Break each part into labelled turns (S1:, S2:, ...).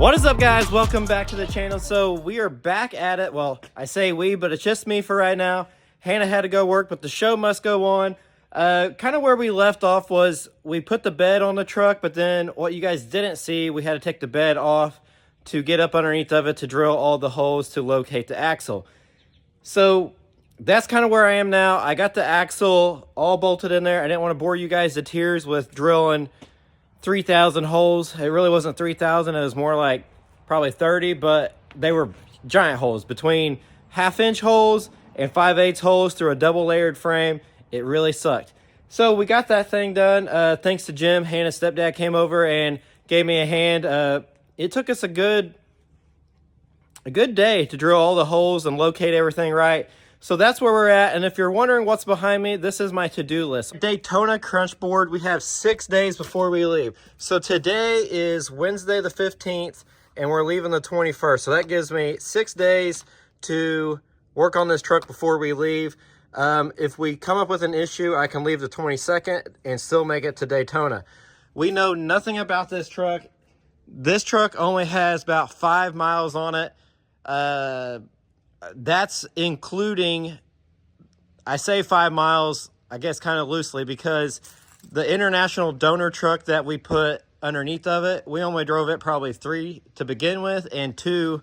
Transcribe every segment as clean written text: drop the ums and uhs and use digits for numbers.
S1: What is up, guys? Welcome back to the channel. So we are back at it. Well, I say we, but it's just me for right now. Hannah had to go work, but the show must go on. Kind of where we left off was we put the bed on the truck, but then what you guys didn't see, we had to take the bed off to get up underneath of it to drill all the holes to locate the axle. So that's kind of where I am now. I got the axle all bolted in there. I didn't want to bore you guys to tears with drilling 3,000 holes. It really wasn't 3,000. It was more like probably 30, but they were giant holes, between 1/2-inch holes and 5/8 holes through a double layered frame. It really sucked. So we got that thing done. Thanks to Jim, Hannah's stepdad came over and gave me a hand. It took us a good day to drill all the holes and locate everything right. So that's where we're at. And if you're wondering what's behind me, this is my to-do list. Daytona Crunch board. We have 6 days before we leave. So today is Wednesday the 15th, and we're leaving the 21st. So that gives me 6 days to work on this truck before we leave. If we come up with an issue, I can leave the 22nd and still make it to Daytona. We know nothing about this truck. This truck only has about 5 miles on it. That's including, I say 5 miles, I guess kind of loosely, because the international donor truck that we put underneath of it, we only drove it probably 3 to begin with and 2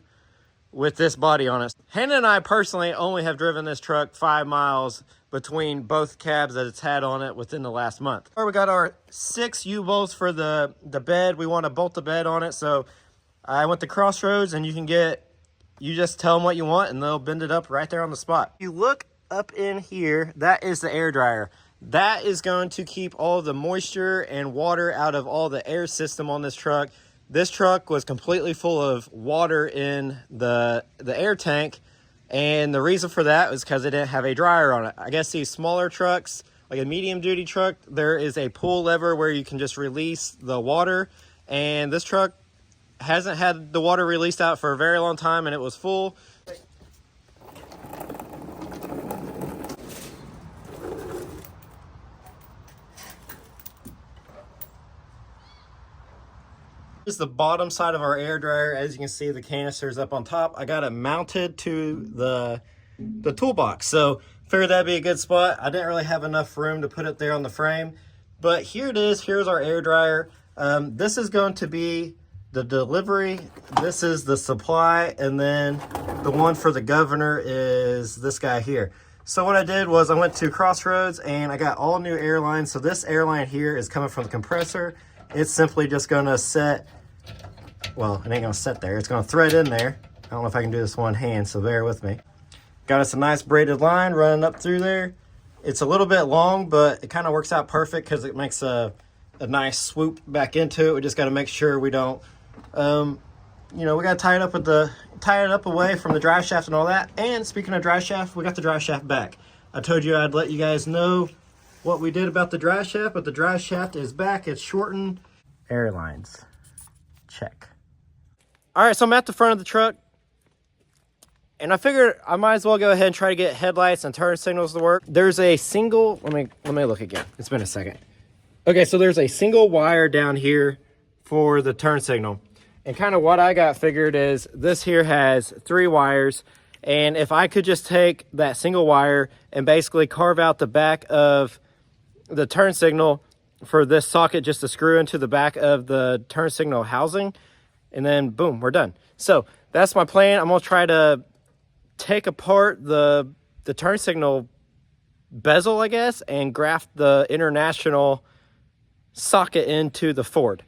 S1: with this body on it. Hannah and I personally only have driven this truck 5 miles between both cabs that it's had on it within the last month. We got our 6 U-bolts for the bed. We want to bolt the bed on it, so I went to Crossroads, and you just tell them what you want and they'll bend it up right there on the spot. You look up in here, that is the air dryer. That is going to keep all the moisture and water out of all the air system on this truck. This truck was completely full of water in the air tank, and the reason for that was because it didn't have a dryer on it. I guess these smaller trucks, like a medium duty truck, there is a pull lever where you can just release the water, and this truck hasn't had the water released out for a very long time, and it was full. This is the bottom side of our air dryer. As you can see, the canister's up on top. I got it mounted to the toolbox, so figured that'd be a good spot. I didn't really have enough room to put it there on the frame, but here it is. Here's our air dryer. This is going to be the delivery, this is the supply, and then the one for the governor is this guy here. So what I did was I went to Crossroads and I got all new airlines. So this airline here is coming from the compressor. It's simply just gonna set, well, it ain't gonna set there, it's gonna thread in there. I don't know if I can do this one hand, so bear with me. Got us a nice braided line running up through there. It's a little bit long, but it kind of works out perfect because it makes a nice swoop back into it. We just got to make sure we don't you know, we got to tie it up away from the drive shaft and all that. And speaking of drive shaft, we got the drive shaft back. I told you I'd let you guys know what we did about the drive shaft, but the drive shaft is back. It's shortened. Airlines, check. All right, so I'm at the front of the truck, and I figured I might as well go ahead and try to get headlights and turn signals to work. There's a single, let me look again. It's been a second. Okay, so there's a single wire down here for the turn signal. And kind of what I got figured is this here has 3 wires. And if I could just take that single wire and basically carve out the back of the turn signal for this socket just to screw into the back of the turn signal housing, and then boom, we're done. So that's my plan. I'm gonna try to take apart the turn signal bezel, I guess, and graft the international socket into the Ford.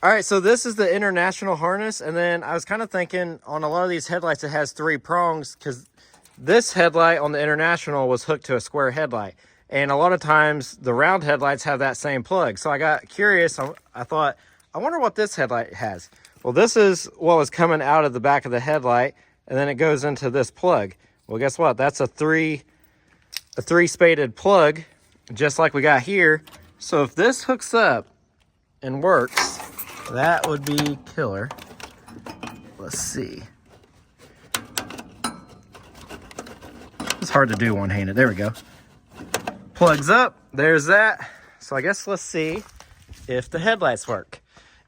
S1: All right, so this is the international harness, and then I was kind of thinking on a lot of these headlights it has 3 prongs, because this headlight on the international was hooked to a square headlight, and a lot of times the round headlights have that same plug. So I got curious. I thought, I wonder what this headlight has. Well, this is what was coming out of the back of the headlight, and then it goes into this plug. Well, guess what? That's a three spaded plug, just like we got here. So if this hooks up and works, that would be killer. Let's see. It's hard to do one-handed. There we go. Plugs up, there's that. So I guess let's see if the headlights work.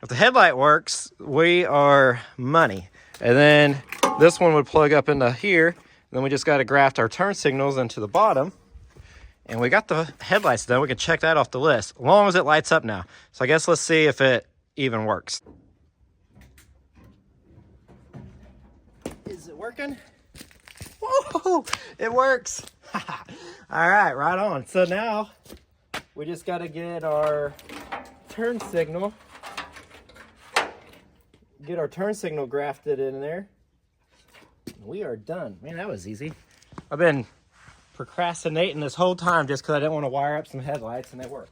S1: If the headlight works, we are money. And then this one would plug up into here. Then we just got to graft our turn signals into the bottom. And we got the headlights done. We can check that off the list, as long as it lights up now. So I guess let's see if it even works. Is it working? Whoa, it works. All right, right on. So now we just got to get our turn signal. Get our turn signal grafted in there. We are done. Man, that was easy. I've been procrastinating this whole time just because I didn't want to wire up some headlights, and they work.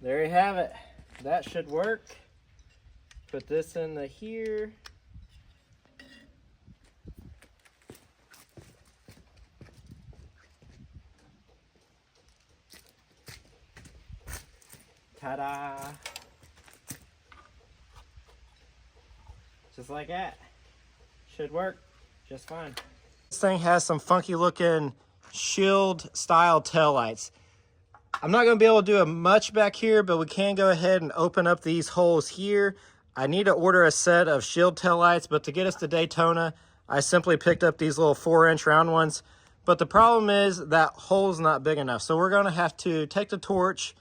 S1: There you have it. That should work. Put this in the here. Ta-da! Just like that. Should work just fine. This thing has some funky looking shield style taillights. I'm not going to be able to do much back here, but we can go ahead and open up these holes here. I need to order a set of shield taillights, but to get us to Daytona, I simply picked up these little 4-inch round ones. But the problem is that hole's not big enough. So we're going to have to take the torch,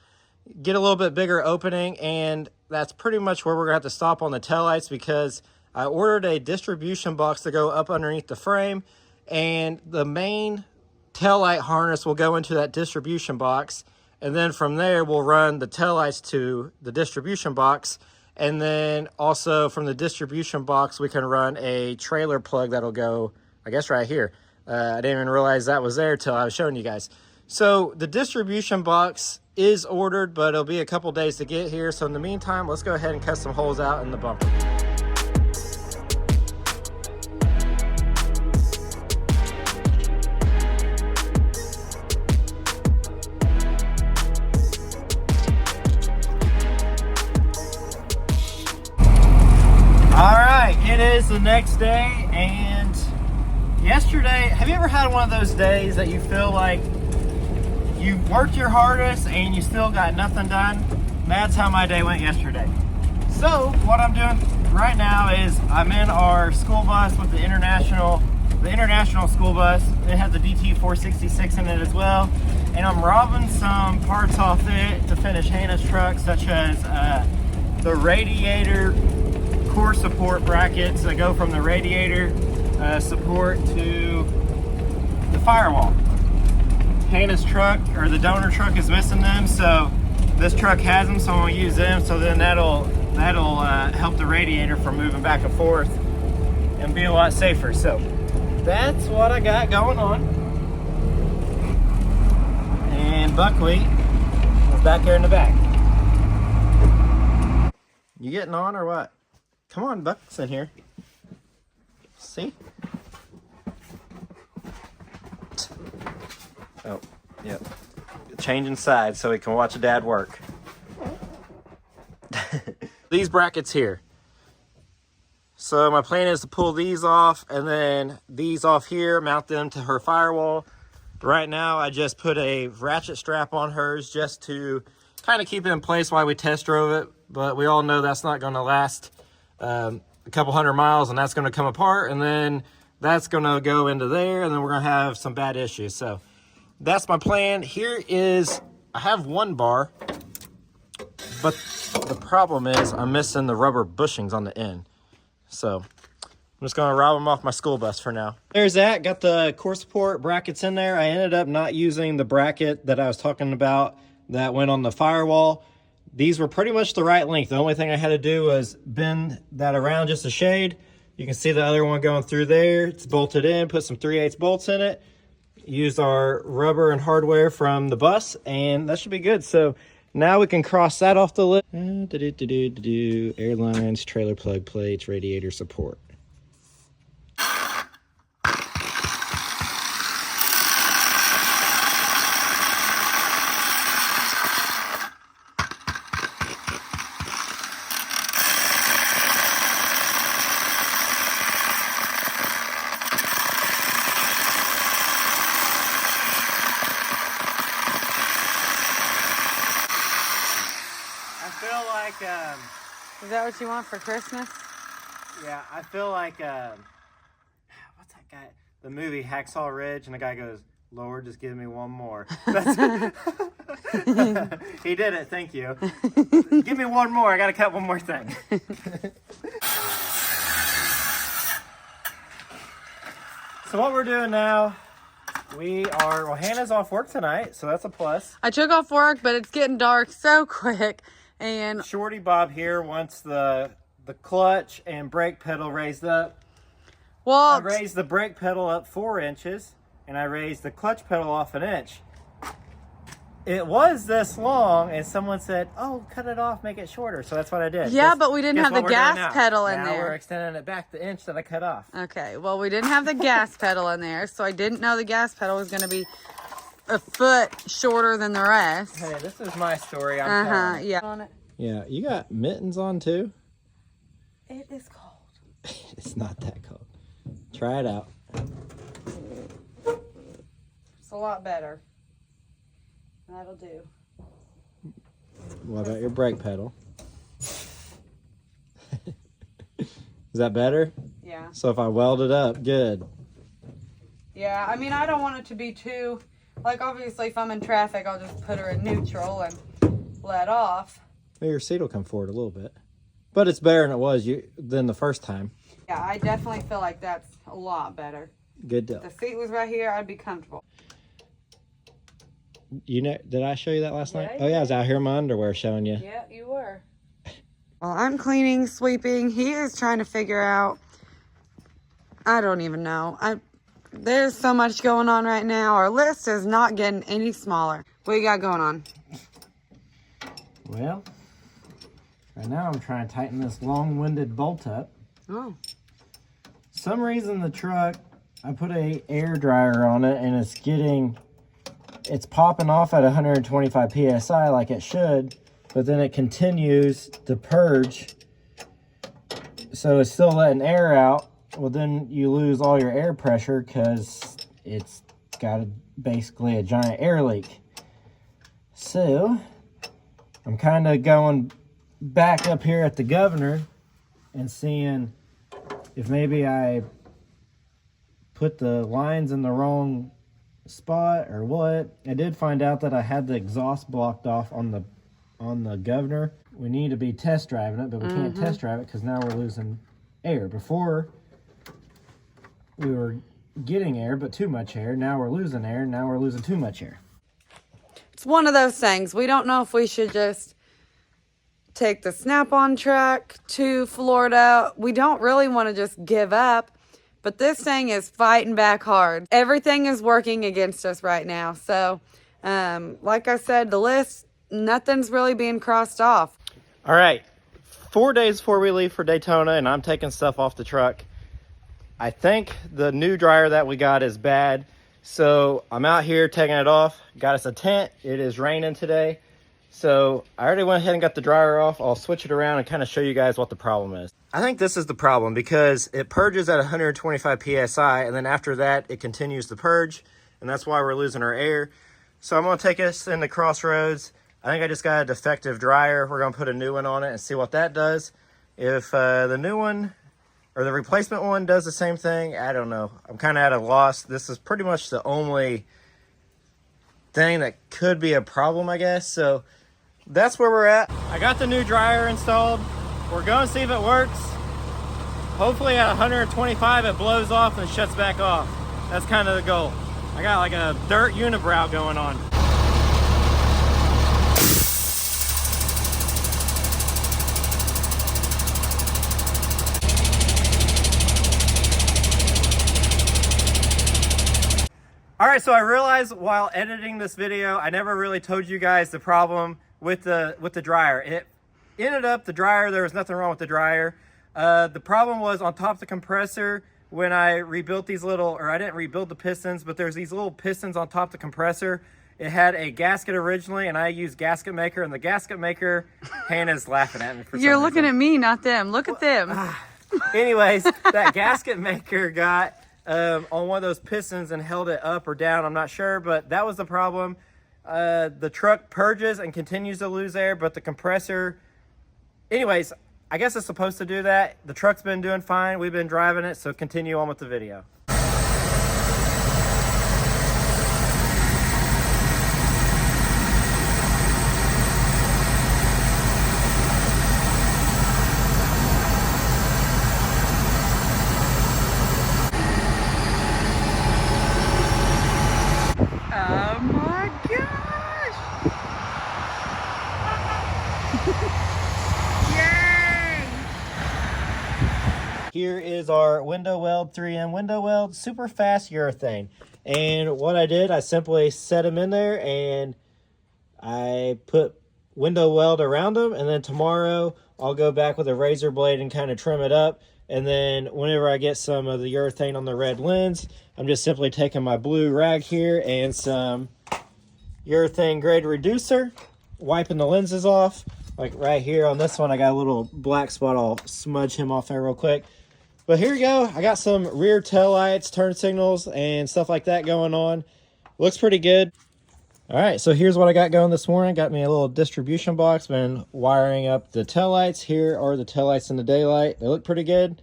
S1: get a little bit bigger opening, and that's pretty much where we're going to have to stop on the taillights, because I ordered a distribution box to go up underneath the frame, and the main taillight harness will go into that distribution box. And then from there, we'll run the taillights to the distribution box. And then also from the distribution box, we can run a trailer plug that'll go, I guess, right here. I didn't even realize that was there till I was showing you guys. So the distribution box is ordered, but it'll be a couple days to get here. So in the meantime, let's go ahead and cut some holes out in the bumper. It is the next day, and yesterday, have you ever had one of those days that you feel like you worked your hardest and you still got nothing done? That's how my day went yesterday. So what I'm doing right now is I'm in our school bus with the international school bus. It has the DT466 in it as well, and I'm robbing some parts off it to finish Hannah's truck, such as the radiator core support brackets that go from the radiator support to the firewall. Hannah's truck, or the donor truck, is missing them, so this truck has them, so I'm going to use them, so then that'll help the radiator from moving back and forth and be a lot safer. So that's what I got going on. And Buckwheat is back there in the back. You getting on or what? Come on, Buck's in here. See? Oh, yep. Changing sides so he can watch Dad work. These brackets here. So my plan is to pull these off and then these off here, mount them to her firewall. Right now, I just put a ratchet strap on hers just to kind of keep it in place while we test drove it. But we all know that's not going to last a couple hundred miles, and that's going to come apart, and then that's going to go into there, and then we're going to have some bad issues. So that's my plan. Here is, I have one bar, but the problem is I'm missing the rubber bushings on the end. So I'm just gonna rob them off my school bus for now. There's that, got the core support brackets in there. I ended up not using the bracket that I was talking about that went on the firewall. These were pretty much the right length. The only thing I had to do was bend that around just a shade. You can see the other one going through there. It's bolted in, put some 3/8 bolts in it. Used our rubber and hardware from the bus, and that should be good. So now we can cross that off the list. Airlines, trailer plug plates, radiator support.
S2: Is that what you want for Christmas?
S1: Yeah, I feel like, what's that guy? The movie Hacksaw Ridge, and the guy goes, "Lord, just give me one more." He did it, thank you. Give me one more, I gotta cut one more thing. So what we're doing now, well, Hannah's off work tonight, so that's a plus.
S2: I took off work, but it's getting dark so quick. And
S1: Shorty Bob here wants the clutch and brake pedal raised up.
S2: well,
S1: I raised the brake pedal up 4 inches, and I raised the clutch pedal off 1 inch. It was this long, and someone said, "Oh, cut it off, make it shorter." So that's what I did.
S2: yeah, but we didn't have the gas pedal in
S1: Now we're
S2: there.
S1: extending it back the inch that I cut off.
S2: Okay, well, we didn't have the gas pedal in there, so I didn't know the gas pedal was going to be a foot shorter than the rest.
S1: Hey, this is my story. I'm telling.
S2: Yeah. On it.
S1: Yeah, you got mittens on too?
S2: It is cold.
S1: It's not that cold. Try it out.
S2: It's a lot better. That'll do.
S1: What about your brake pedal? Is that better?
S2: Yeah.
S1: So if I weld it up, good.
S2: Yeah, I mean, I don't want it to be too, like, obviously, if I'm in traffic, I'll just put her in neutral and let off.
S1: Well, your seat will come forward a little bit. But it's better than it was than the first time.
S2: Yeah, I definitely feel like that's a lot better.
S1: Good deal.
S2: If the seat was right here, I'd be comfortable.
S1: You know, did I show you that last night?
S2: Yeah,
S1: Oh yeah, I was out here in my underwear showing you.
S2: Yeah, you were. Well, I'm cleaning, sweeping. He is trying to figure out, I don't even know. There's so much going on right now. Our list is not getting any smaller. What you got going on?
S1: Well, right now I'm trying to tighten this long-winded bolt up.
S2: Oh.
S1: Some reason the truck, I put a air dryer on it and it's popping off at 125 PSI like it should, but then it continues to purge. So it's still letting air out. Well, then you lose all your air pressure because it's got basically a giant air leak. So I'm kind of going back up here at the governor and seeing if maybe I put the lines in the wrong spot or what. I did find out that I had the exhaust blocked off on the governor. We need to be test driving it, but we can't test drive it because now we're losing air. Before we were getting air, but too much air. Now we're losing air. Now we're losing too much air.
S2: It's one of those things. We don't know if we should just take the Snap-on truck to Florida. We don't really want to just give up, but this thing is fighting back hard. Everything is working against us right now. So, like I said, the list, nothing's really being crossed off.
S1: All right, 4 days before we leave for Daytona, and I'm taking stuff off the truck. I think the new dryer that we got is bad. So I'm out here taking it off. Got us a tent. It is raining today. So I already went ahead and got the dryer off. I'll switch it around and kind of show you guys what the problem is. I think this is the problem because it purges at 125 PSI, and then after that, it continues to purge, and that's why we're losing our air. So I'm going to take us into Crossroads. I think I just got a defective dryer. We're going to put a new one on it and see what that does. If the new one or the replacement one does the same thing, I don't know. I'm kind of at a loss. This is pretty much the only thing that could be a problem, I guess. So that's where we're at. I got the new dryer installed. We're going to see if it works. hopefully at 125 it blows off and shuts back off. That's kind of the goal. I got like a dirt unibrow going on. All right, so I realized while editing this video, I never really told you guys the problem with the dryer. It ended up the dryer, there was nothing wrong with the dryer. The problem was on top of the compressor when I rebuilt these little, or I didn't rebuild the pistons, but there's these little pistons on top of the compressor. It had a gasket originally, and I used gasket maker, and the gasket maker, Hannah's laughing at me for some
S2: You're looking
S1: reason.
S2: at me, not them. Look at them.
S1: Anyways, that gasket maker got on one of those pistons and held it up or down, I'm not sure, but that was the problem. The truck purges and continues to lose air, but the compressor, anyways, I guess it's supposed to do that. The truck's been doing fine, we've been driving it, so continue on with the video.
S2: Oh my gosh! Yay!
S1: Here is our window weld, 3M window weld, super fast urethane. And what I did, I simply set them in there and I put window weld around them, and then tomorrow I'll go back with a razor blade and kind of trim it up. And then whenever I get some of the urethane on the red lens, I'm just simply taking my blue rag here and some urethane grade reducer, wiping the lenses off. Like right here on this one, I got a little black spot. I'll smudge him off there real quick. But here we go. I got some rear tail lights, turn signals, and stuff like that going on. Looks pretty good. All right, so here's what I got going this morning. Got me a little distribution box, been wiring up the taillights. Here are the taillights in the daylight. They look pretty good.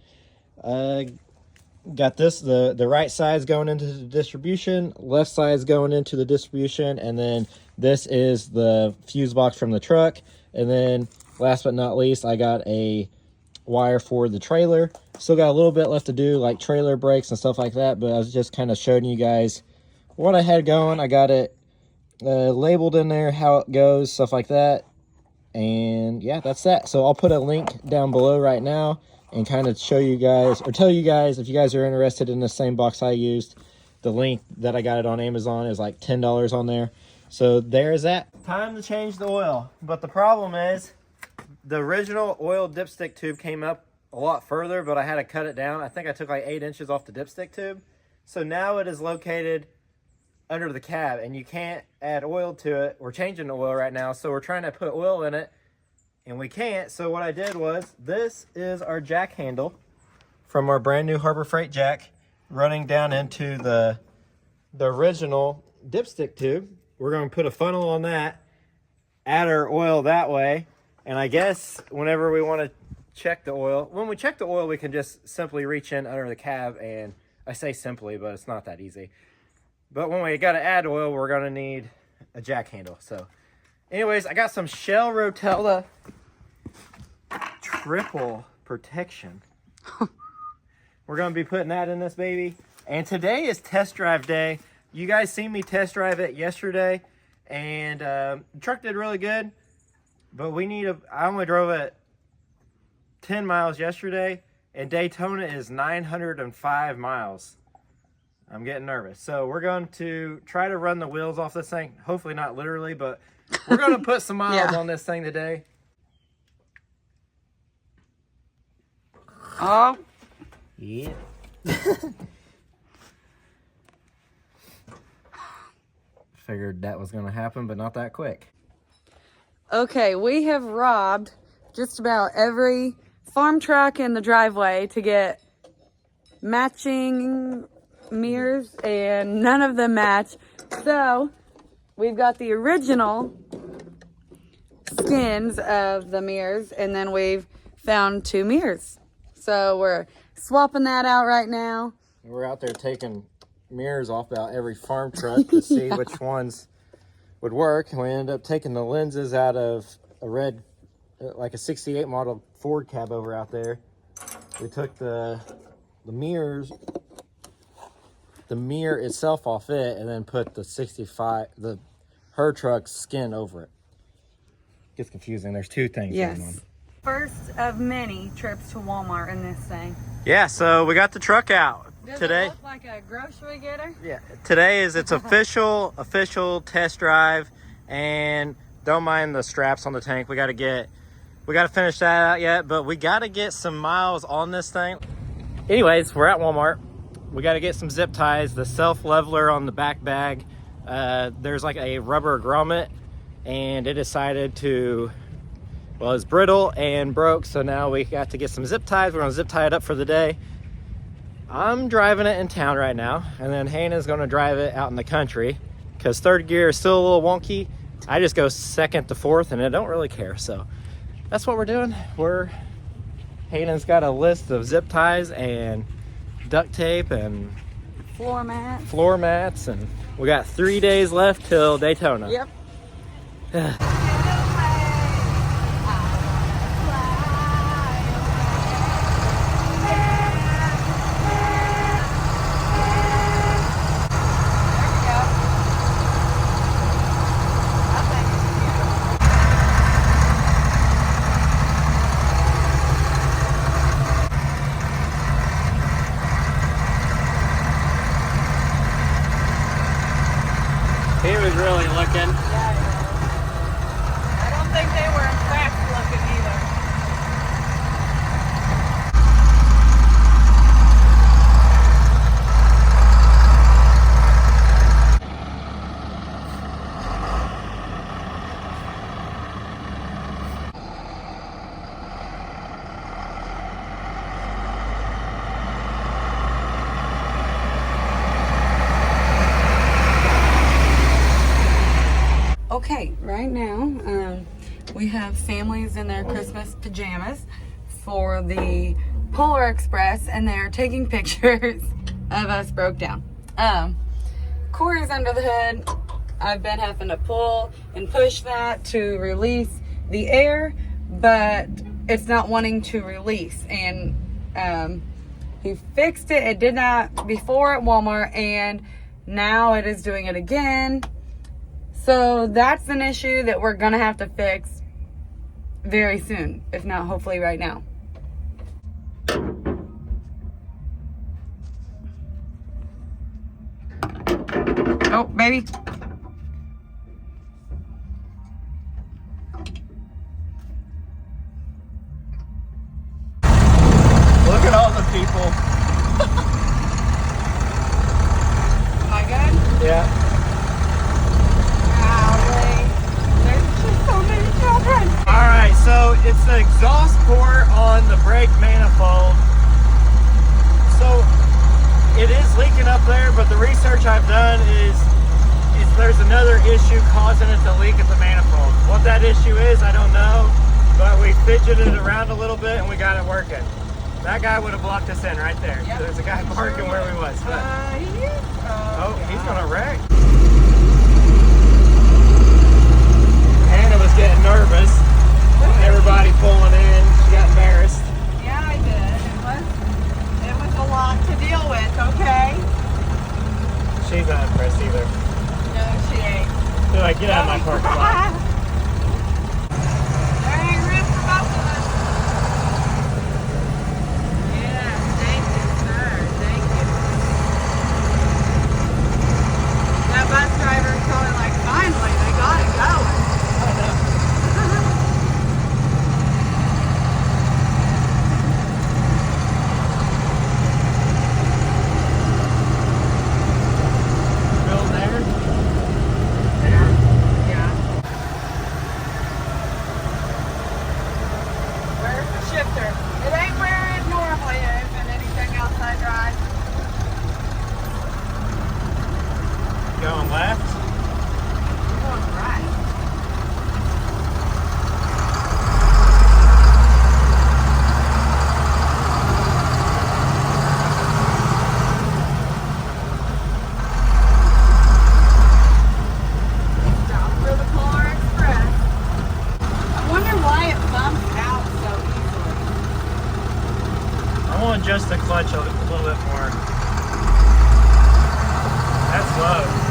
S1: Got this, the right side's going into the distribution, left side's going into the distribution, and then this is the fuse box from the truck. And then last but not least, I got a wire for the trailer. Still got a little bit left to do, like trailer brakes and stuff like that, but I was just kind of showing you guys what I had going. I got it labeled in there, how it goes, stuff like that. And yeah, that's that. So I'll put a link down below right now and kind of show you guys, or tell you guys, if you guys are interested in the same box I used, the link that I got it on Amazon is like $10 on there. So there's that. Time to change the oil. But the problem is the original oil dipstick tube came up a lot further, but I had to cut it down. I think I took like 8 inches off the dipstick tube. So now it is located under the cab, and you can't add oil to it. We're changing the oil right now, so we're trying to put oil in it, and we can't. So what I did was, this is our jack handle from our brand new Harbor Freight jack running down into the original dipstick tube. We're going to put a funnel on that, add our oil that way, and I guess whenever we want to check the oil, when we check the oil, we can just simply reach in under the cab, and I say simply, but it's not that easy. But when we got to add oil, we're going to need a jack handle. So anyways, I got some Shell Rotella triple protection. We're going to be putting that in this baby. And today is test drive day. You guys seen me test drive it yesterday, and the truck did really good. But I only drove it 10 miles yesterday, and Daytona is 905 miles. I'm getting nervous. So we're going to try to run the wheels off this thing. Hopefully not literally, but we're going to put some miles on this thing today.
S2: Oh.
S1: Yeah. Figured that was going to happen, but not that quick.
S2: Okay, we have robbed just about every farm truck in the driveway to get matching mirrors, and none of them match. So we've got the original skins of the mirrors, and then we've found 2 mirrors. So we're swapping that out right now.
S1: We're out there taking mirrors off about every farm truck to see which ones would work. And we ended up taking the lenses out of a red, like a 68 model Ford cab over out there. we took the mirror itself off it, and then put her truck's skin over it. Gets confusing. There's two things going on.
S2: First of many trips to Walmart in this thing.
S1: Yeah, so we got the truck out today.
S2: It look like a grocery getter?
S1: Yeah, today is its official test drive, and don't mind the straps on the tank. We got to finish that out yet, but we got to get some miles on this thing. Anyways, we're at Walmart. We got to get some zip ties, the self leveler on the back bag. There's like a rubber grommet, and it decided to, well, it's brittle and broke, so now we got to get some zip ties. We're gonna zip tie it up for the day. I'm driving it in town right now, and then Hannah's gonna drive it out in the country, because third gear is still a little wonky. I just go second to fourth, and I don't really care, so that's what we're doing. Hayden's got a list of zip ties and duct tape and
S2: Floor
S1: mats, and we got 3 days left till Daytona.
S2: Yep.
S1: He was really looking.
S2: Yeah, I don't think they were impressed looking either. Okay, right now we have families in their Christmas pajamas for the Polar Express, and they're taking pictures of us broke down. Corey's under the hood. I've been having to pull and push that to release the air, but it's not wanting to release. And he fixed it. It did that before at Walmart, and now it is doing it again. So that's an issue that we're gonna have to fix very soon, if not hopefully right now. Oh, baby.
S1: Look at all the people.
S2: Am I good?
S1: Yeah. Alright, so it's the exhaust port on the brake manifold. So it is leaking up there, but the research I've done is there's another issue causing it to leak at the manifold. What that issue is, I don't know, but we fidgeted it around a little bit and we got it working. That guy would have blocked us in right there. Yep. There's a guy parking where we was. But, he's gonna wreck. Hannah was getting nervous. Everybody pulling in. She got embarrassed.
S2: Yeah, I did. It was a lot to deal with, okay?
S1: She's not impressed either.
S2: No, she ain't.
S1: They're like, get out of my parking lot.
S2: There ain't room for both of us. Yeah, thank you, sir. Thank you. That bus driver is probably like, finally, they got it going.
S1: I want to adjust the clutch a little bit more. That's low.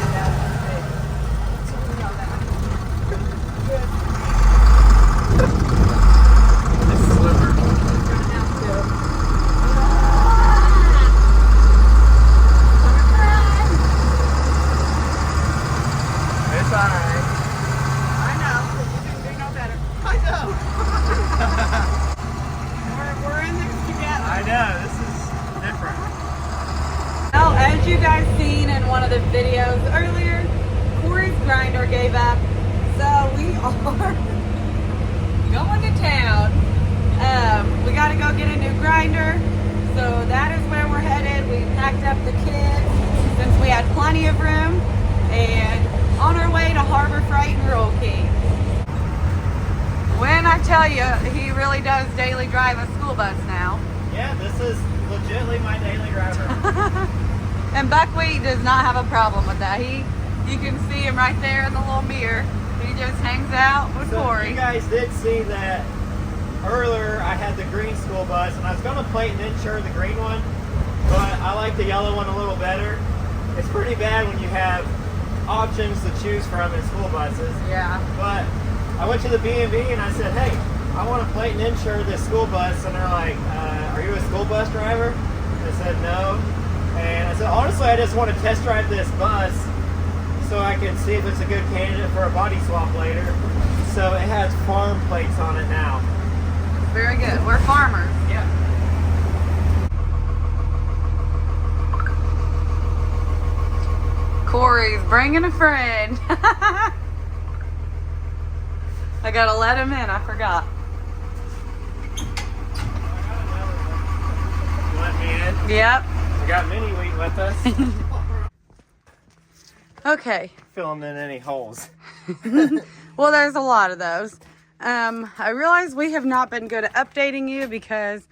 S2: As you guys seen in one of the videos earlier, Corey's grinder gave up, so we are going to town. We got to go get a new grinder, so that is where we're headed. We packed up the kids since we had plenty of room, and on our way to Harbor Freight and Roll King. When I tell you, he really does daily drive a school bus now.
S1: Yeah, this is legitimately my daily driver.
S2: And Buckwheat does not have a problem with that. You can see him right there in the little mirror. He just hangs out with Corey.
S1: You guys did see that earlier. I had the green school bus, and I was going to plate and insure the green one, but I like the yellow one a little better. It's pretty bad when you have options to choose from in school buses.
S2: Yeah.
S1: But I went to the B&B and I said, hey, I want to plate and insure this school bus, and they're like, are you a school bus driver? I said no. And I said, honestly, I just want to test drive this bus so I can see if it's a good candidate for a body swap later. So it has farm plates on it now.
S2: Very good. We're farmers.
S1: Yeah.
S2: Corey's bringing a friend. I gotta let him in. I forgot.
S1: You let me in?
S2: Yep.
S1: We got Mini Wheat with us.
S2: Okay.
S1: Filling in any holes.
S2: Well, there's a lot of those. I realize we have not been good at updating you because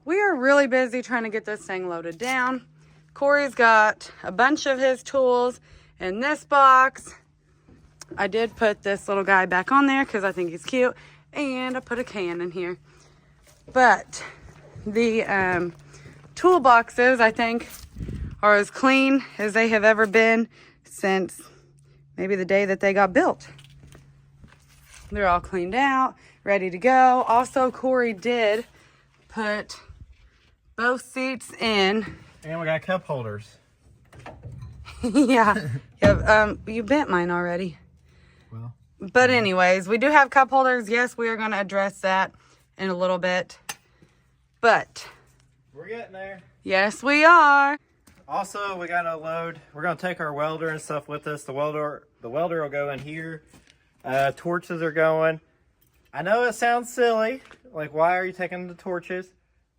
S2: we are really busy trying to get this thing loaded down. Corey's got a bunch of his tools in this box. I did put this little guy back on there because I think he's cute. And I put a can in here. But the toolboxes, I think, are as clean as they have ever been since maybe the day that they got built. They're all cleaned out, ready to go. Also, Corey did put both seats in.
S1: And we got cup holders.
S2: Yeah. You bent mine already.
S1: Well.
S2: But anyways, we do have cup holders. Yes, we are going to address that in a little bit. But
S1: We're getting there.
S2: yes, we are.
S1: Also, we got to load. We're going to take our welder and stuff with us. The welder will go in here. Torches are going. I know it sounds silly. Like, why are you taking the torches?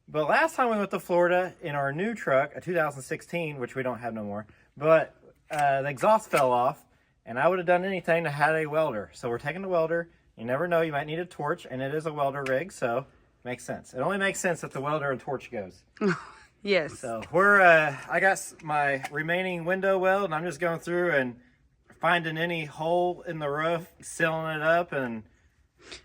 S1: But last time we went to Florida in our new truck, a 2016, which we don't have no more, but the exhaust fell off, and I would have done anything to have a welder. So we're taking the welder. You never know, you might need a torch, and it is a welder rig, so makes sense. It only makes sense if the welder and torch goes.
S2: Yes.
S1: So I got my remaining window weld, and I'm just going through and finding any hole in the roof, sealing it up, and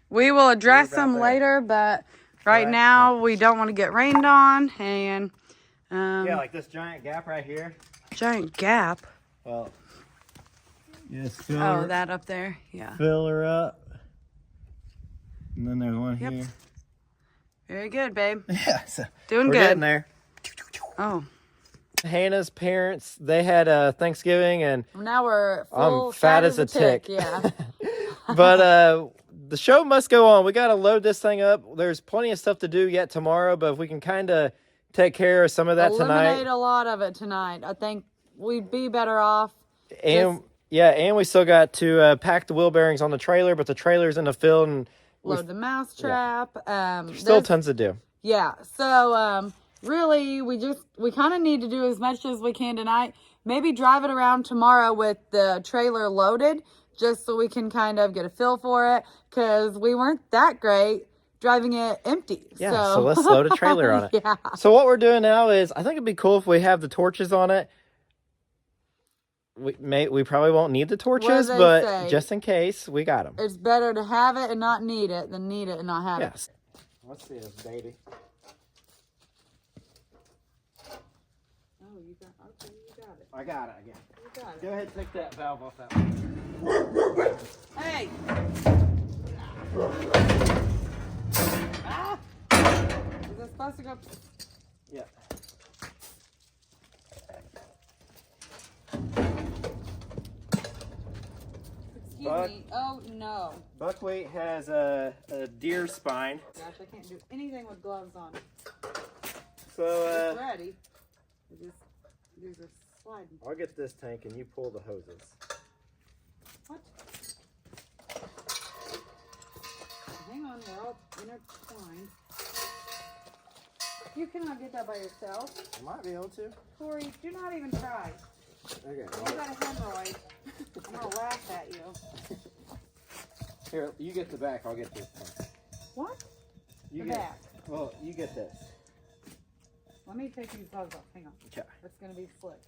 S2: We will address them later, but right now we don't want to get rained on. And
S1: yeah, like this giant gap right here.
S2: giant gap.
S1: Well, just fill
S2: Oh,
S1: her,
S2: that up there. Yeah.
S1: fill her up, and then there's one
S2: Yep.
S1: here.
S2: Very good, babe.
S1: Yeah, so
S2: Doing
S1: we're
S2: good.
S1: getting there.
S2: Oh,
S1: Hannah's parents, they had Thanksgiving, and
S2: now we're full
S1: fat as a tick.
S2: Yeah.
S1: but the show must go on. We got to load this thing up. There's plenty of stuff to do yet tomorrow, but if we can kind of take care of some of that
S2: Eliminate
S1: tonight.
S2: a lot of it tonight. I think we'd be better off.
S1: And yeah, and we still got to pack the wheel bearings on the trailer, but the trailer's in the field, and
S2: Load the mouse trap.
S1: still tons to do.
S2: Yeah. So really, we kind of need to do as much as we can tonight. Maybe drive it around tomorrow with the trailer loaded, just so we can kind of get a feel for it, because we weren't that great driving it empty.
S1: Yeah, so let's load a trailer on it.
S2: Yeah.
S1: So what we're doing now is, I think it'd be cool if we have the torches on it. We probably won't need the torches, but
S2: say?
S1: just in case, we got them.
S2: It's better to have it and not need it than need it and not have
S1: Yes.
S2: it.
S1: Let's see this baby.
S2: got it.
S1: I got it again.
S2: You got it.
S1: Go ahead and take that valve off that one.
S2: Hey! Ah! Is it supposed to go?
S1: Yeah.
S2: Excuse me. Oh no.
S1: Buckwheat has a deer spine.
S2: Gosh, I can't do anything with gloves on.
S1: So
S2: It's ready. These are sliding.
S1: I'll get this tank and you pull the hoses.
S2: What? Hang on, they're all intertwined. You cannot get that by yourself.
S1: I might be able to.
S2: Corey, do not even try.
S1: Okay.
S2: You got a hemorrhoid. I'm gonna laugh at you.
S1: Here, you get the back. I'll get this tank.
S2: What?
S1: You
S2: The
S1: get.
S2: back.
S1: Well, you get this.
S2: Let me take these gloves off. Hang on.
S1: Okay.
S2: It's gonna be slick.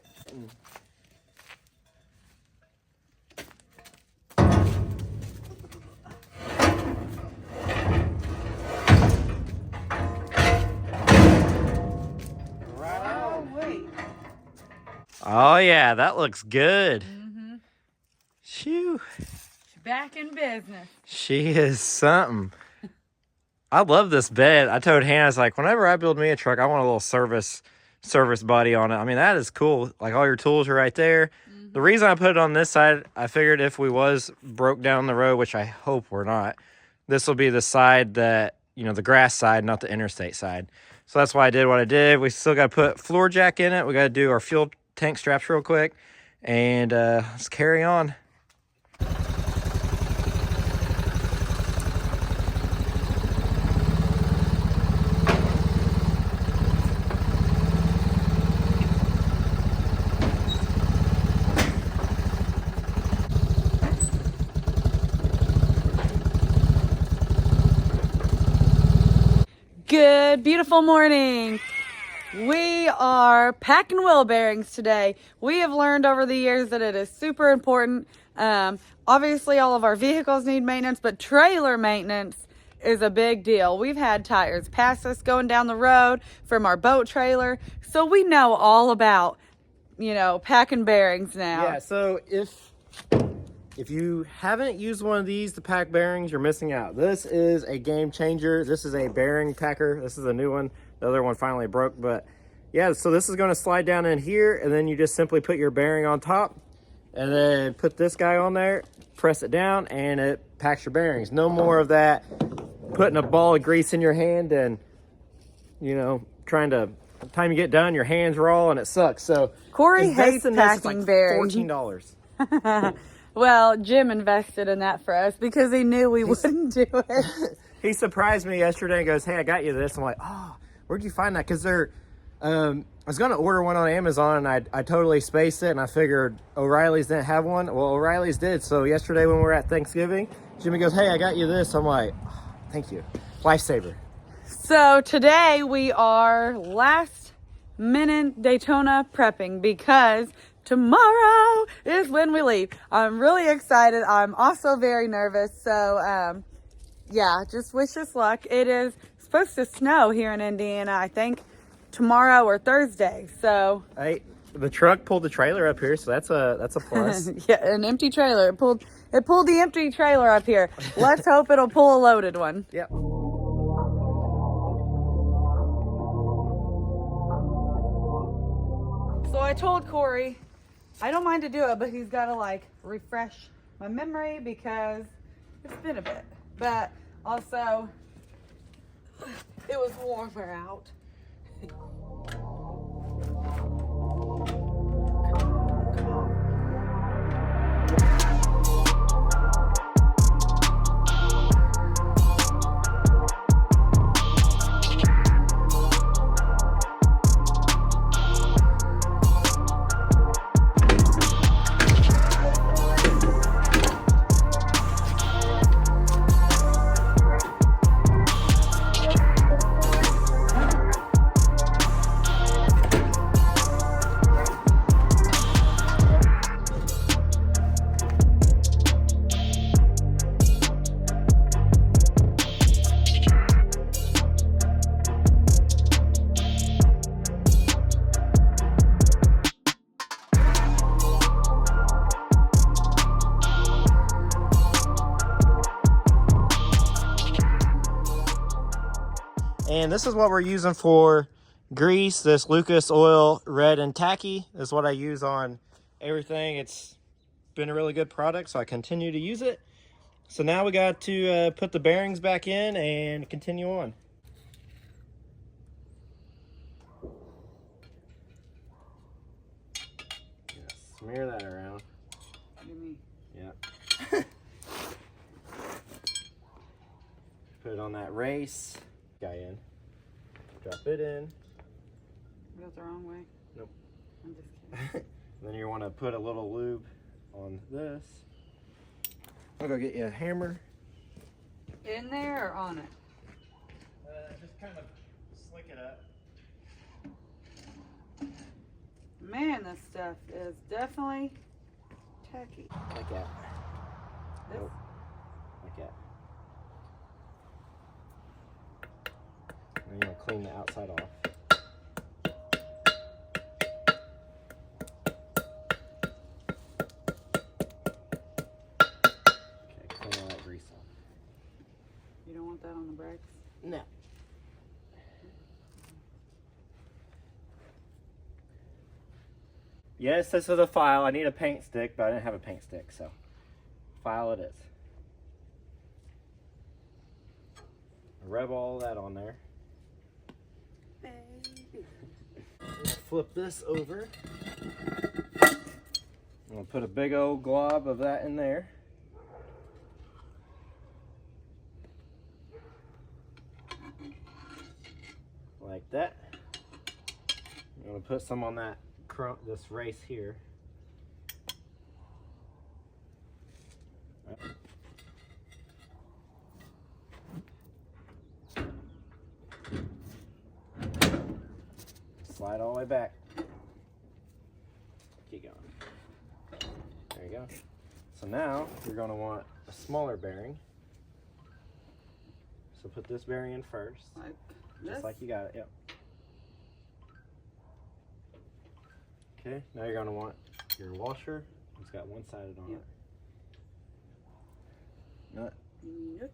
S2: Oh wait.
S1: Oh yeah, that looks good. Mm-hmm. Shoo.
S2: She's back in business.
S1: She is something. I love this bed. I told Hannah, I was like, whenever I build me a truck, I want a little service body on it. I mean, that is cool. Like all your tools are right there. Mm-hmm. The reason I put it on this side, I figured if we was broke down the road, which I hope we're not, this will be the side that, you know, the grass side, not the interstate side. So that's why I did what I did. We still got to put floor jack in it. We got to do our fuel tank straps real quick. And let's carry on.
S2: Good, beautiful morning. We are packing wheel bearings today. We have learned over the years that it is super important. Obviously, all of our vehicles need maintenance, but trailer maintenance is a big deal. We've had tires pass us going down the road from our boat trailer, so we know all about, you know, packing bearings now.
S1: Yeah, so if you haven't used one of these to pack bearings, you're missing out. This is a game changer. This is a bearing packer. This is a new one. The other one finally broke, but yeah, so this is going to slide down in here, and then you just simply put your bearing on top, and then put this guy on there, press it down, and it packs your bearings. No more of that putting a ball of grease in your hand and, you know, by the time you get done, your hands raw and it sucks. So
S2: Corey hates
S1: in this, it's
S2: packing
S1: like
S2: bearings.
S1: $14.
S2: Well, Jim invested in that for us because he knew we wouldn't do it.
S1: He surprised me yesterday and goes, "Hey, I got you this." I'm like, "Oh, where'd you find that?" Because I was going to order one on Amazon, and I totally spaced it, and I figured O'Reilly's didn't have one. Well, O'Reilly's did. So yesterday when we were at Thanksgiving, Jimmy goes, "Hey, I got you this." I'm like, oh, "Thank you. Lifesaver."
S2: So today we are last minute Daytona prepping because tomorrow is when we leave. I'm really excited. I'm also very nervous. So, yeah, just wish us luck. It is supposed to snow here in Indiana, I think, tomorrow or Thursday. So,
S1: Hey, the truck pulled the trailer up here, so that's a plus.
S2: yeah, an empty trailer. It pulled the empty trailer up here. Let's hope it'll pull a loaded one.
S1: Yep.
S2: So I told Corey I don't mind to do it, but he's got to like refresh my memory because it's been a bit. But also, it was warmer out.
S1: And this is what we're using for grease. This Lucas Oil Red and Tacky is what I use on everything. It's been a really good product, so I continue to use it. So now we got to put the bearings back in and continue on. Smear that around. Yeah. Put it on that race. Guy in. Drop it in.
S2: Goes the wrong way.
S1: Nope.
S2: I'm just kidding.
S1: Then you want to put a little lube on this. I'll go get you a hammer.
S2: In there or on it?
S1: Just kind of slick it up.
S2: Man, this stuff is definitely tacky.
S1: Like that.
S2: This?
S1: Nope. Like that. And you'll clean the outside off. Okay, clean all that grease off.
S2: You don't want that on the brakes?
S1: No. Yes, this is a file. I need a paint stick, but I didn't have a paint stick, so file it is. Rub all that on there. Flip this over. I'm gonna put a big old glob of that in there. Like that. I'm gonna put some on that this race here. Slide all the way back. Keep going. There you go. So now you're going to want a smaller bearing. So put this bearing in first.
S2: Like
S1: just
S2: this?
S1: like you got it. Yep. Okay, now you're going to want your washer. It's got one-sided on it. Nut.
S2: Nut.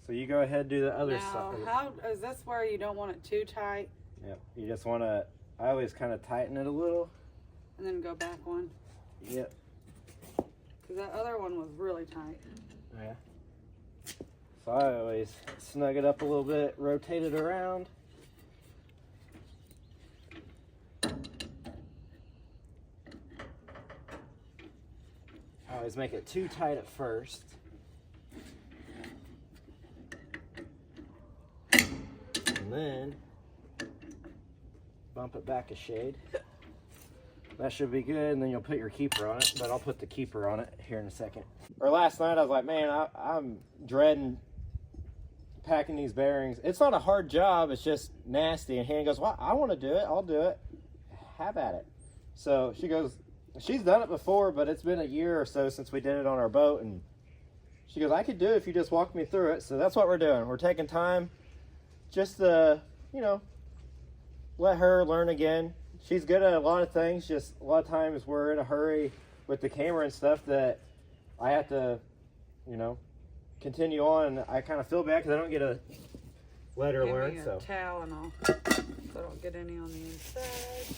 S1: So you go ahead and do the other
S2: now,
S1: side.
S2: How is this where you don't want it too tight?
S1: Yep. You just want to, I always kind of tighten it a little.
S2: And then go back one?
S1: Yep.
S2: Because that other one was really tight.
S1: Yeah. So I always snug it up a little bit, rotate it around. I always make it too tight at first. And then bump it back a shade. That should be good, and then you'll put your keeper on it, but I'll put the keeper on it here in a second. Or last night I was like, man, I'm dreading packing these bearings. It's not a hard job, it's just nasty. And Hannah goes, well, I want to do it, I'll do it. Have at it. So she goes, she's done it before, but it's been a year or so since we did it on our boat, and she goes, I could do it if you just walk me through it. So that's what we're doing. We're taking time just to, you know, let her learn again. She's good at a lot of things, just a lot of times we're in a hurry with the camera and stuff that I have to, you know, continue on. I kind of feel bad because I don't get to let her learn.
S2: Give me
S1: So
S2: a towel and all, so I don't get any on the inside.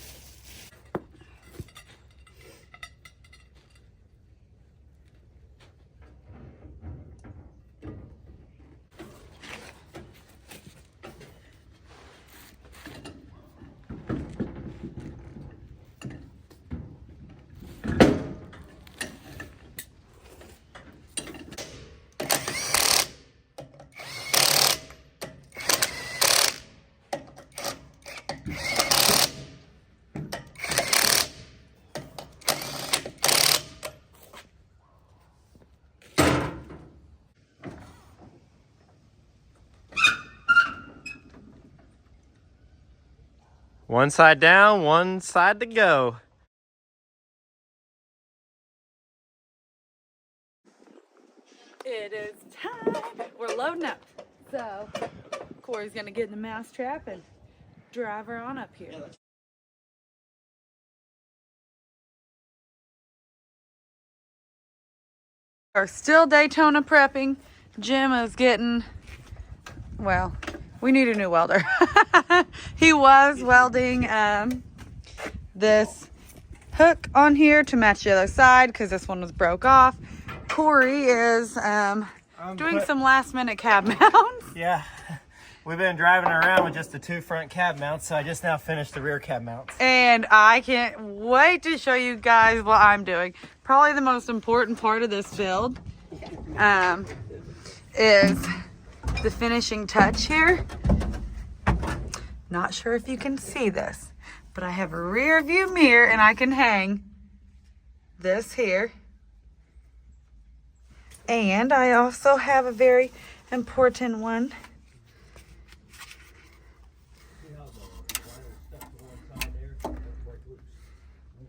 S1: one side down, one side to go.
S2: It is time. We're loading up. So Corey's gonna get in the mousetrap and drive her on up here. We're still Daytona prepping. Jim is getting well, we need a new welder. He was welding this hook on here to match the other side because this one was broke off. Corey is doing some last minute cab mounts.
S1: Yeah, we've been driving around with just the 2 front cab mounts, so I just now finished the rear cab mounts.
S2: And I can't wait to show you guys what I'm doing. Probably the most important part of this build is the finishing touch here. Not sure if you can see this, but I have a rear view mirror and I can hang this here. And I also have a very important one.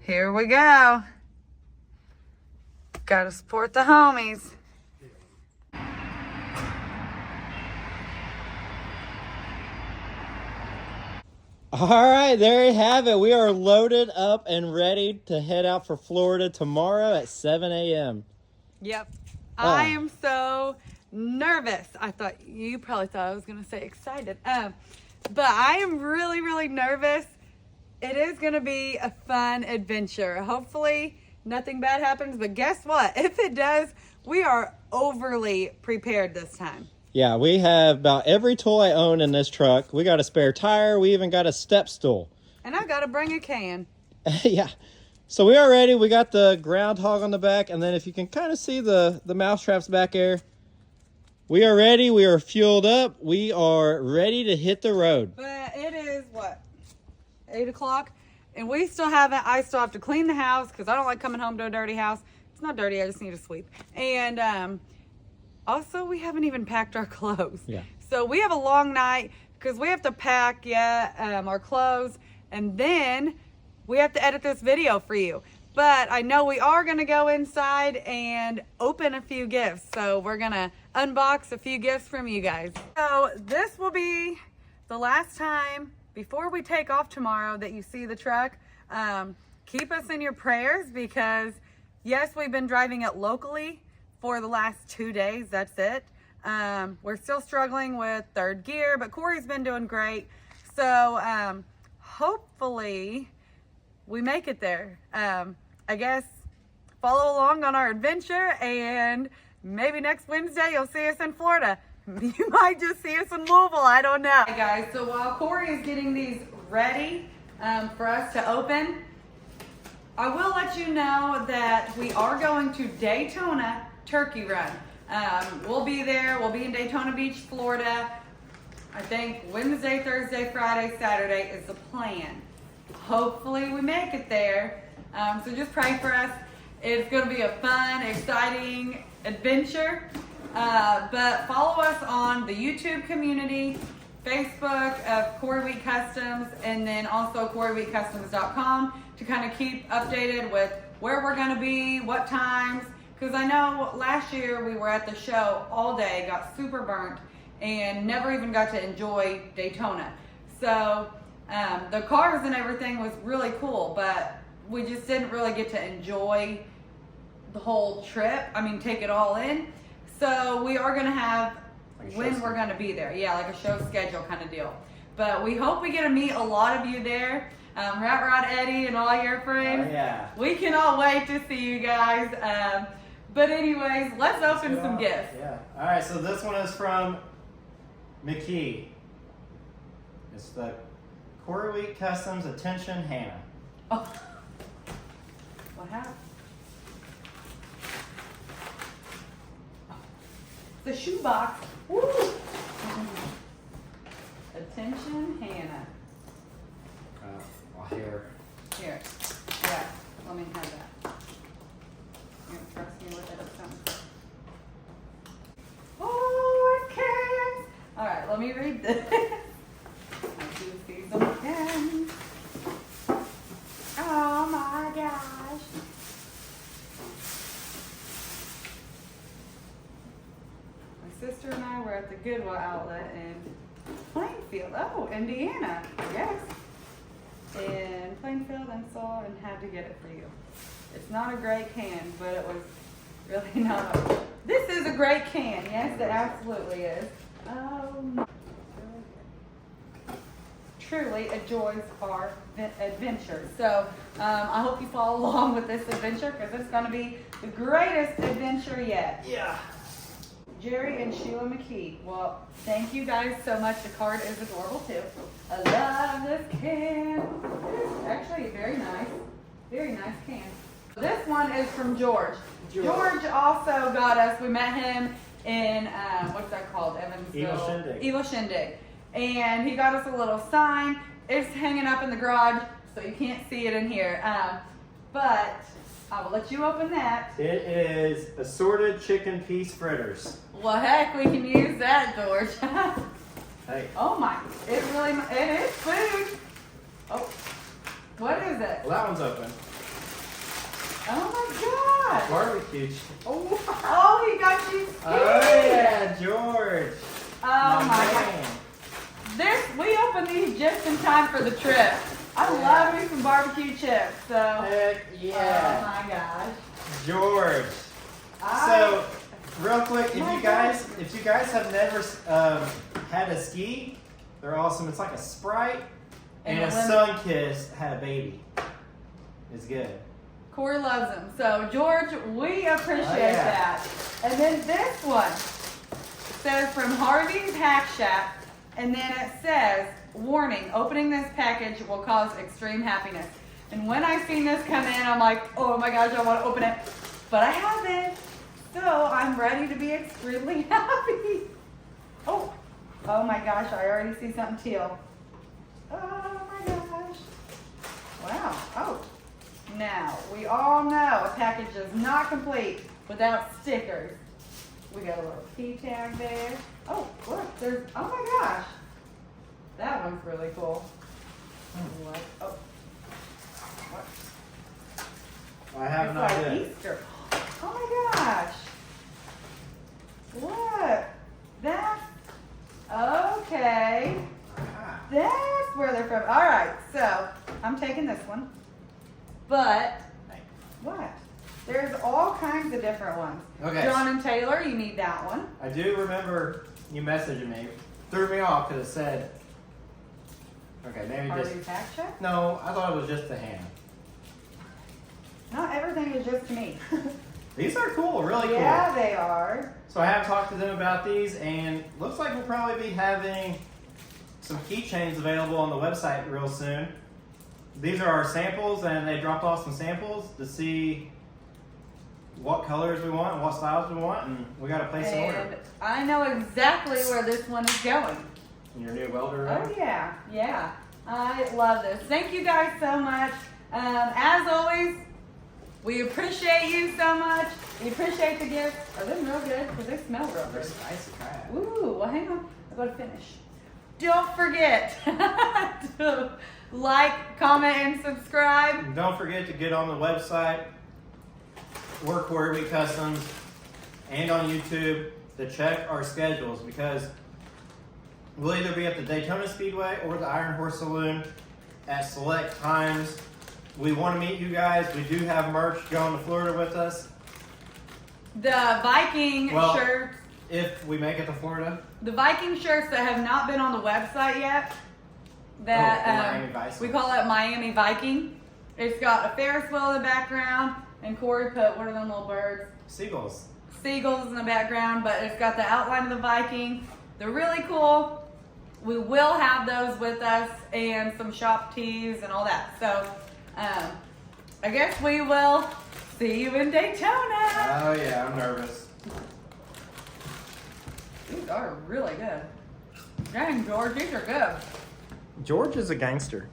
S2: Here we go. Gotta support the homies.
S1: All right, there you have it. We are loaded up and ready to head out for Florida tomorrow at 7 a.m.
S2: Yep. I am so nervous. You probably thought I was going to say excited. But I am really, really nervous. It is going to be a fun adventure. Hopefully nothing bad happens, but guess what? If it does, we are overly prepared this time.
S1: Yeah, we have about every tool I own in this truck. We got a spare tire. We even got a step stool.
S2: And I got to bring a can.
S1: Yeah. So we are ready. We got the groundhog on the back. And then if you can kind of see the mouse traps back there. We are ready. We are fueled up. We are ready to hit the road.
S2: But it is, what, 8 o'clock? And I still have to clean the house because I don't like coming home to a dirty house. It's not dirty. I just need to sweep. And also, we haven't even packed our clothes.
S1: Yeah.
S2: So we have a long night because we have to pack our clothes. And then we have to edit this video for you. But I know we are going to go inside and open a few gifts. So we're going to unbox a few gifts from you guys. So this will be the last time before we take off tomorrow that you see the truck. Keep us in your prayers because, yes, we've been driving it locally for the last 2 days. That's it. We're still struggling with third gear, but Corey's been doing great. So hopefully we make it there. I guess follow along on our adventure, and maybe next Wednesday you'll see us in Florida. You might just see us in Louisville. I don't know. Hey guys, so while Corey is getting these ready for us to open, I will let you know that we are going to Daytona Turkey Run. We'll be there. We'll be in Daytona Beach, Florida. I think Wednesday, Thursday, Friday, Saturday is the plan. Hopefully we make it there. So just pray for us. It's going to be a fun, exciting adventure. But follow us on the YouTube community, Facebook of Corey Wheat Customs, and then also CoreyWheatCustoms.com to kind of keep updated with where we're going to be, what times. Because I know last year we were at the show all day, got super burnt, and never even got to enjoy Daytona. So the cars and everything was really cool, but we just didn't really get to enjoy the whole trip. I mean, take it all in. So we are going to have when we're going to be there. Yeah, like a show schedule kind of deal. But we hope we get to meet a lot of you there. Rat Rod Eddie and all your friends.
S1: Oh, yeah.
S2: We cannot wait to see you guys. But anyways, let's open some gifts.
S1: Yeah. All right, so this one is from McKee. It's the Corey Wheat Customs Attention Hannah.
S2: Oh. What happened? The shoebox. Woo! Attention Hannah.
S1: Here.
S2: Here. Yeah. Let me have that. You don't trust me with it or something. Oh, it's cans. All right, let me read this. I do see some cans. Oh my gosh. My sister and I were at the Goodwill outlet in Plainfield. Oh, Indiana, I guess. In Plainfield and saw and had to get it for you. It's not a great can, but it was really not. This is a great can. Yes, it absolutely is. Oh, truly enjoys our adventure. So I hope you follow along with this adventure because it's going to be the greatest adventure yet.
S1: Yeah.
S2: Jerry and Sheila McKee. Well, thank you guys so much. The card is adorable too. I love this can. It's actually very nice. Very nice can. This one is from George. George also got us, we met him in, what's that called? Evansville. Eagle Shindig. And he got us a little sign. It's hanging up in the garage, so you can't see it in here. But I will let you open that.
S1: It is assorted chicken piece fritters.
S2: Well, heck, we can use that, George.
S1: Hey.
S2: Oh my, it is food. Oh, what is it?
S1: Well, that one's open.
S2: Oh my God.
S1: Barbecue.
S2: Oh, he got you.
S1: Oh yeah, George.
S2: Oh my God. We opened these just in time for the trip. I love me some barbecue chips. So.
S1: Heck yeah.
S2: Oh my gosh.
S1: George. So, real quick, if you guys have never had a ski, they're awesome. It's like a Sprite and a Sunkist had a baby. It's good.
S2: Corey loves them. So, George, we appreciate that. And then this one says from Harvey's Hack Shack, and then it says, warning, opening this package will cause extreme happiness. And when I seen this come in, I'm like, oh my gosh, I want to open it. But I haven't. So I'm ready to be extremely happy. Oh my gosh, I already see something teal. Oh my gosh. Wow. Oh. Now, we all know a package is not complete without stickers. We got a little key tag there. Oh, look, oh my gosh. That one's really cool. What? Oh. What?
S1: I have no idea.
S2: It's like Easter. Oh my gosh. Look. That's, okay. That's where they're from. All right, so I'm taking this one. But, what? There's all kinds of different ones.
S1: Okay.
S2: John and Taylor, you need that one.
S1: I do remember you messaging me. Threw me off because it said, okay, maybe
S2: Harvey's Hack Shack?
S1: No, I thought it was just a ham.
S2: Not everything is just me.
S1: These are cool, really cool.
S2: Yeah, they are.
S1: So I have talked to them about these, and looks like we'll probably be having some keychains available on the website real soon. These are our samples, and they dropped off some samples to see what colors we want and what styles we want, and we got to place an order.
S2: And I know exactly where this one is going.
S1: In your new welder, right?
S2: Oh yeah, yeah. I love this. Thank you guys so much. As always, we appreciate you so much. We appreciate the gifts. Are they real good? Because they smell real
S1: They're
S2: good.
S1: spicy crap.
S2: Ooh, well hang on. I've got to finish. Don't forget to like, comment, and subscribe.
S1: And don't forget to get on the website, Work Customs, and on YouTube to check our schedules, because we'll either be at the Daytona Speedway or the Iron Horse Saloon at select times. We want to meet you guys. We do have merch going to Florida with us.
S2: The Viking shirts.
S1: If we make it to Florida.
S2: The Viking shirts that have not been on the website yet. That
S1: Miami Viking.
S2: we call it Miami Viking. It's got a Ferris wheel in the background, and Corey put, what are them little birds?
S1: Seagulls.
S2: Seagulls in the background, but it's got the outline of the Viking. They're really cool. We will have those with us, and some shop tees and all that. So, I guess we will see you in Daytona.
S1: Oh yeah, I'm nervous.
S2: These are really good. Dang, George, these are good.
S1: George is a gangster.